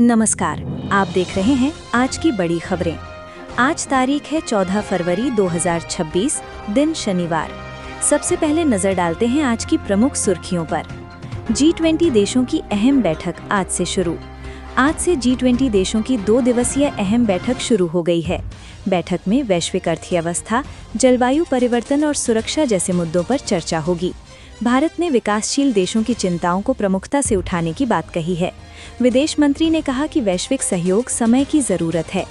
नमस्कार, आप देख रहे हैं आज की बड़ी खबरें। आज तारीख है 14 फरवरी 2026, दिन शनिवार। सबसे पहले नजर डालते हैं आज की प्रमुख सुर्खियों पर। G20 देशों की अहम बैठक आज से शुरू। आज से G20 देशों की 2 दिवसीय अहम बैठक शुरू हो गई है। बैठक में वैश्विक अर्थव्यवस्था, जलवायु परिवर्तन और सुरक्षा जैसे मुद्दों पर चर्चा होगी। भारत ने विकासशील देशों की चिंताओं को प्रमुखता से उठाने की बात कही है। विदेश मंत्री ने कहा कि वैश्विक सहयोग समय की जरूरत है।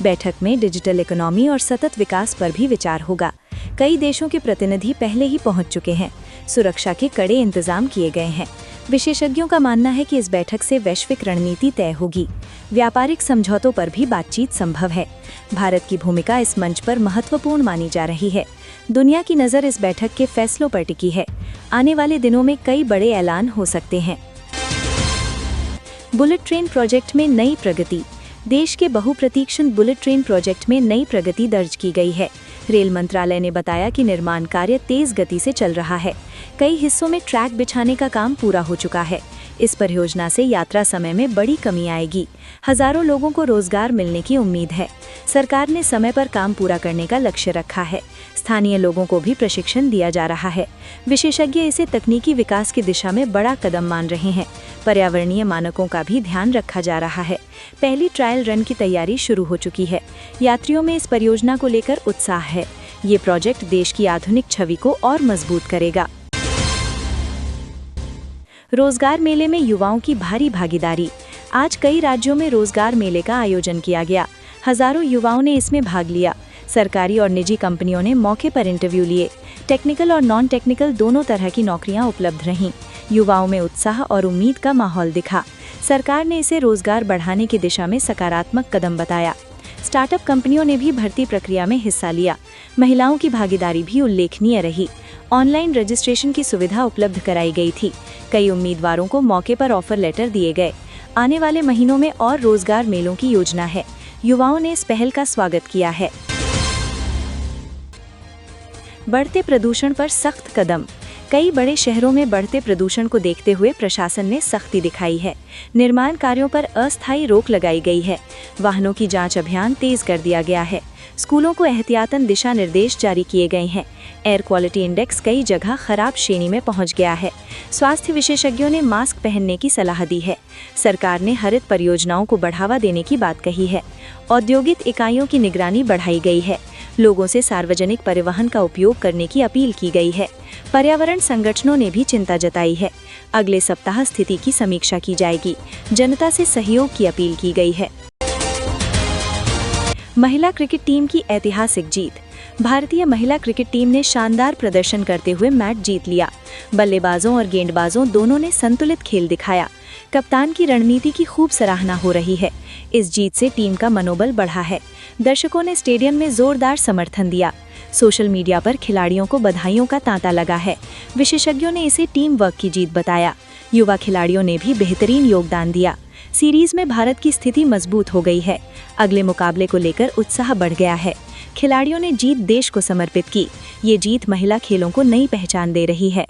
बैठक में डिजिटल इकोनॉमी और सतत विकास पर भी विचार होगा। कई देशों के प्रतिनिधि पहले ही पहुंच चुके हैं। सुरक्षा के कड़े इंतजाम किए गए हैं। विशेषज्ञों का मानना है कि इस बैठक से वैश्विक रणनीति तय होगी। व्यापारिक समझौतों पर भी बातचीत संभव है। भारत की भूमिका इस मंच पर महत्वपूर्ण मानी जा रही है। दुनिया की नज़र इस बैठक के फैसलों पर टिकी है। आने वाले दिनों में कई बड़े ऐलान हो सकते हैं। बुलेट ट्रेन प्रोजेक्ट में नई प्रगति। देश के बहुप्रतीक्षित बुलेट ट्रेन प्रोजेक्ट में नई प्रगति दर्ज की गई है। रेल मंत्रालय ने बताया कि निर्माण कार्य तेज गति से चल रहा है। कई हिस्सों में ट्रैक बिछाने का काम पूरा हो चुका है। इस परियोजना से यात्रा समय में बड़ी कमी आएगी। हजारों लोगों को रोजगार मिलने की उम्मीद है। सरकार ने समय पर काम पूरा करने का लक्ष्य रखा है। स्थानीय लोगों को भी प्रशिक्षण दिया जा रहा है। विशेषज्ञ इसे तकनीकी विकास की दिशा में बड़ा कदम मान रहे हैं। पर्यावरणीय मानकों का भी ध्यान रखा जा रहा है। पहली ट्रायल रन की तैयारी शुरू हो चुकी है। यात्रियों में इस परियोजना को लेकर उत्साह है। ये प्रोजेक्ट देश की आधुनिक छवि को और मजबूत करेगा। रोजगार मेले में युवाओं की भारी भागीदारी। आज कई राज्यों में रोजगार मेले का आयोजन किया गया। हजारों युवाओं ने इसमें भाग लिया। सरकारी और निजी कंपनियों ने मौके पर इंटरव्यू लिए। टेक्निकल और नॉन टेक्निकल दोनों तरह की नौकरियां उपलब्ध रहीं। युवाओं में उत्साह और उम्मीद का माहौल दिखा। सरकार ने इसे रोजगार बढ़ाने की दिशा में सकारात्मक कदम बताया। स्टार्टअप कंपनियों ने भी भर्ती प्रक्रिया में हिस्सा लिया। महिलाओं की भागीदारी भी उल्लेखनीय रही। ऑनलाइन रजिस्ट्रेशन की सुविधा उपलब्ध कराई गई थी। कई उम्मीदवारों को मौके पर ऑफर लेटर दिए गए। आने वाले महीनों में और रोजगार मेलों की योजना है। युवाओं ने इस पहल का स्वागत किया है। बढ़ते प्रदूषण पर सख्त कदम। कई बड़े शहरों में बढ़ते प्रदूषण को देखते हुए प्रशासन ने सख्ती दिखाई है। निर्माण कार्यों पर अस्थायी रोक लगाई गई है। वाहनों की जांच अभियान तेज कर दिया गया है। स्कूलों को एहतियातन दिशा निर्देश जारी किए गए हैं। एयर क्वालिटी इंडेक्स कई जगह खराब श्रेणी में पहुंच गया है। स्वास्थ्य विशेषज्ञों ने मास्क पहनने की सलाह दी है। सरकार ने हरित परियोजनाओं को बढ़ावा देने की बात कही है। औद्योगिक इकाइयों की निगरानी बढ़ाई गई है। लोगों से सार्वजनिक परिवहन का उपयोग करने की अपील की गई है। पर्यावरण संगठनों ने भी चिंता जताई है। अगले सप्ताह स्थिति की समीक्षा की जाएगी। जनता से सहयोग की अपील की गई है। महिला क्रिकेट टीम की ऐतिहासिक जीत। भारतीय महिला क्रिकेट टीम ने शानदार प्रदर्शन करते हुए मैच जीत लिया। बल्लेबाजों और गेंदबाजों दोनों ने संतुलित खेल दिखाया। कप्तान की रणनीति की खूब सराहना हो रही है। इस जीत से टीम का मनोबल बढ़ा है। दर्शकों ने स्टेडियम में जोरदार समर्थन दिया। सोशल मीडिया पर खिलाड़ियों को बधाइयों का तांता लगा है। विशेषज्ञों ने इसे टीम वर्क की जीत बताया। युवा खिलाड़ियों ने भी बेहतरीन योगदान दिया। सीरीज में भारत की स्थिति मजबूत हो गई है। अगले मुकाबले को लेकर उत्साह बढ़ गया है। खिलाड़ियों ने जीत देश को समर्पित की। ये जीत महिला खेलों को नई पहचान दे रही है।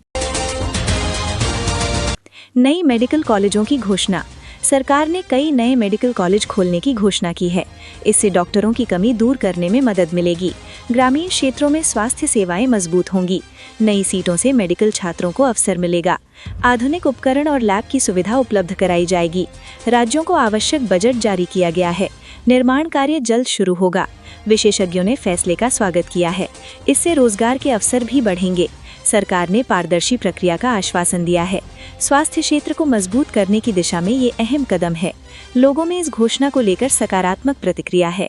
नई मेडिकल कॉलेजों की घोषणा। सरकार ने कई नए मेडिकल कॉलेज खोलने की घोषणा की है। इससे डॉक्टरों की कमी दूर करने में मदद मिलेगी। ग्रामीण क्षेत्रों में स्वास्थ्य सेवाएं मजबूत होंगी। नई सीटों से मेडिकल छात्रों को अवसर मिलेगा। आधुनिक उपकरण और लैब की सुविधा उपलब्ध कराई जाएगी। राज्यों को आवश्यक बजट जारी किया गया है। निर्माण कार्य जल्द शुरू होगा। विशेषज्ञों ने फैसले का स्वागत किया है। इससे रोजगार के अवसर भी बढ़ेंगे। सरकार ने पारदर्शी प्रक्रिया का आश्वासन दिया है। स्वास्थ्य क्षेत्र को मजबूत करने की दिशा में ये अहम कदम है। लोगों में इस घोषणा को लेकर सकारात्मक प्रतिक्रिया है।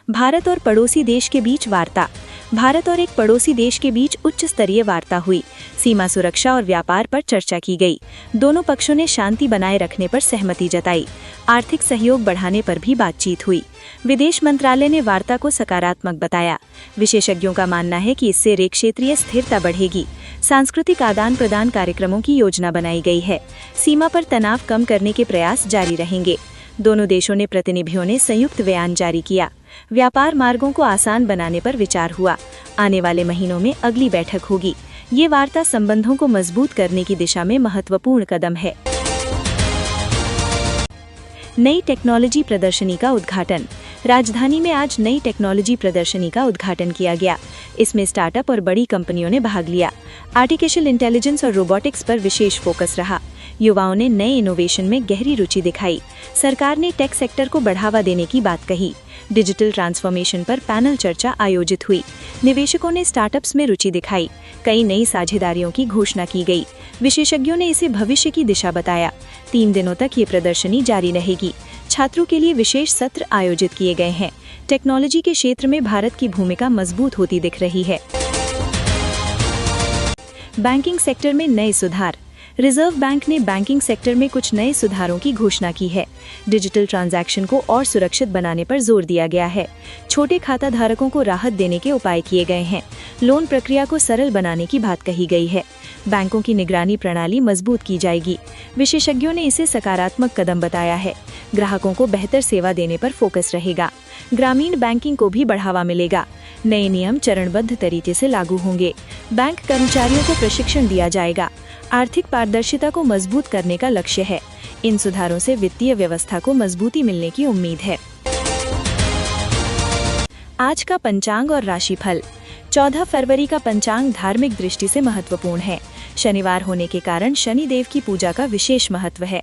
भारत और पड़ोसी देश के बीच वार्ता। भारत और एक पड़ोसी देश के बीच उच्च स्तरीय वार्ता हुई। सीमा सुरक्षा और व्यापार पर चर्चा की गई। दोनों पक्षों ने शांति बनाए रखने पर सहमति जताई। आर्थिक सहयोग बढ़ाने पर भी बातचीत हुई। विदेश मंत्रालय ने वार्ता को सकारात्मक बताया। विशेषज्ञों का मानना है कि इससे क्षेत्रीय स्थिरता बढ़ेगी। सांस्कृतिक आदान प्रदान कार्यक्रमों की योजना बनाई गई है। सीमा पर तनाव कम करने के प्रयास जारी रहेंगे। दोनों देशों ने प्रतिनिधियों ने संयुक्त बयान जारी किया। व्यापार मार्गों को आसान बनाने पर विचार हुआ। आने वाले महीनों में अगली बैठक होगी। ये वार्ता संबंधों को मजबूत करने की दिशा में महत्वपूर्ण कदम है। नई टेक्नोलॉजी प्रदर्शनी का उद्घाटन। राजधानी में आज नई टेक्नोलॉजी प्रदर्शनी का उद्घाटन किया गया। इसमें स्टार्टअप और बड़ी कंपनियों ने भाग लिया। आर्टिफिशियल इंटेलिजेंस और रोबोटिक्स पर विशेष फोकस रहा। युवाओं ने नए इनोवेशन में गहरी रुचि दिखाई। सरकार ने टेक सेक्टर को बढ़ावा देने की बात कही। डिजिटल ट्रांसफॉर्मेशन पर पैनल चर्चा आयोजित हुई। निवेशकों ने स्टार्टअप्स में रुचि दिखाई। कई नई साझेदारियों की घोषणा की गई। विशेषज्ञों ने इसे भविष्य की दिशा बताया। 3 दिनों तक ये प्रदर्शनी जारी रहेगी। छात्रों के लिए विशेष सत्र आयोजित किए गए हैं। टेक्नोलॉजी के क्षेत्र में भारत की भूमिका मजबूत होती दिख रही है। बैंकिंग सेक्टर में नए सुधार। रिजर्व बैंक ने बैंकिंग सेक्टर में कुछ नए सुधारों की घोषणा की है। डिजिटल ट्रांजैक्शन को और सुरक्षित बनाने पर जोर दिया गया है। छोटे खाता धारकों को राहत देने के उपाय किए गए हैं। लोन प्रक्रिया को सरल बनाने की बात कही गई है। बैंकों की निगरानी प्रणाली मजबूत की जाएगी। विशेषज्ञों ने इसे सकारात्मक कदम बताया है। ग्राहकों को बेहतर सेवा देने पर फोकस रहेगा। ग्रामीण बैंकिंग को भी बढ़ावा मिलेगा। नए नियम चरणबद्ध तरीके से लागू होंगे। बैंक कर्मचारियों को प्रशिक्षण दिया जाएगा। आर्थिक पारदर्शिता को मजबूत करने का लक्ष्य है। इन सुधारों से वित्तीय व्यवस्था को मजबूती मिलने की उम्मीद है। आज का पंचांग और राशिफल। 14 फरवरी का पंचांग धार्मिक दृष्टि से महत्वपूर्ण है। शनिवार होने के कारण शनि देव की पूजा का विशेष महत्व है।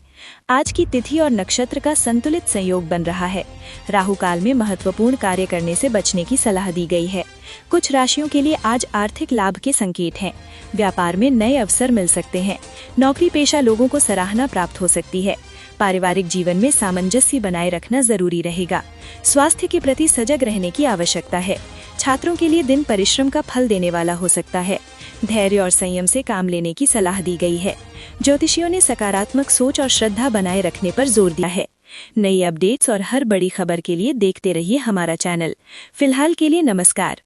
आज की तिथि और नक्षत्र का संतुलित संयोग बन रहा है। राहु काल में महत्वपूर्ण कार्य करने से बचने की सलाह दी गई है। कुछ राशियों के लिए आज आर्थिक लाभ के संकेत हैं। व्यापार में नए अवसर मिल सकते हैं। नौकरी पेशा लोगों को सराहना प्राप्त हो सकती है। पारिवारिक जीवन में सामंजस्य बनाए रखना जरूरी रहेगा। स्वास्थ्य के प्रति सजग रहने की आवश्यकता है। छात्रों के लिए दिन परिश्रम का फल देने वाला हो सकता है। धैर्य और संयम से काम लेने की सलाह दी गई है। ज्योतिषियों ने सकारात्मक सोच और श्रद्धा बनाए रखने पर जोर दिया है। नई अपडेट्स और हर बड़ी खबर के लिए देखते रहिए हमारा चैनल। फिलहाल के लिए नमस्कार।